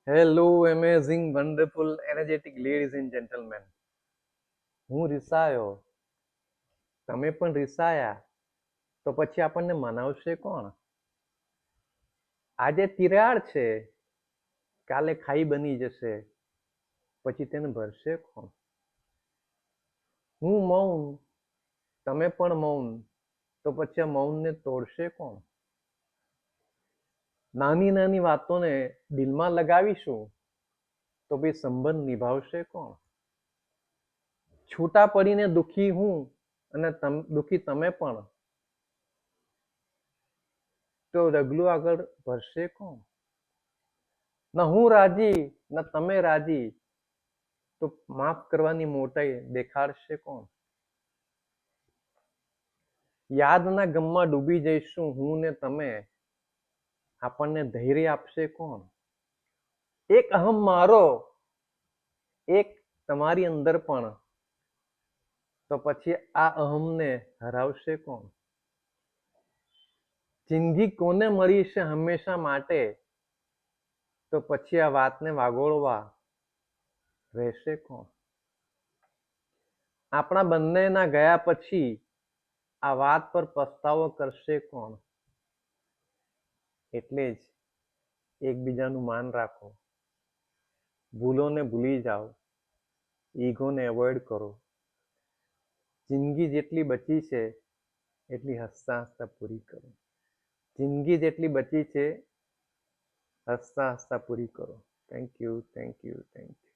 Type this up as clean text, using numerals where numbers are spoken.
Hello amazing wonderful energetic ladies and gentleman. હું રિસાયો, તમે પણ રિસાયા, તો પછી આપણને મનાવશે કોણ? આજે તિરાડ છે, કાલે ખાઈ બની જશે, પછી તેને ભરશે કોણ? હું મૌન, તમે પણ મૌન, તો પછી આ મૌનને તોડશે કોણ? નાની નાની વાતોને દિલમાં લગાવીશું તો પછી સંબંધ નિભાવશે કોણ? છૂટા પડીને દુખી હું અને દુખી તમે પણ, તો ડગલું આગળ ભરશે કોણ? ન હું રાજી ન તમે રાજી, તો માફ કરવાની મોટાઈ દેખાડશે કોણ? યાદના ગમમાં ડૂબી જઈશું હું ને તમે, આપણને ધૈર્ય આપશે કોણ? એક અહમ મારો, એક તમારી અંદર પણ, તો પછી આ અહમને હરાવશે કોણ? જિંદગી કોને મળી છે હંમેશા માટે, તો પછી આ વાતને વાગોળવા રહેશે કોણ? આપણા બંનેના ગયા પછી આ વાત પર પસ્તાવો કરશે કોણ? એટલે જ એકબીજાનું માન રાખો, ભૂલોને ભૂલી જાઓ, ઈગોને એવોઇડ કરો. જિંદગી જેટલી બચી છે એટલી હસતા હસતા પૂરી કરો. જિંદગી જેટલી બચી છે હસતા હસતા પૂરી કરો. Thank you, thank you, thank you.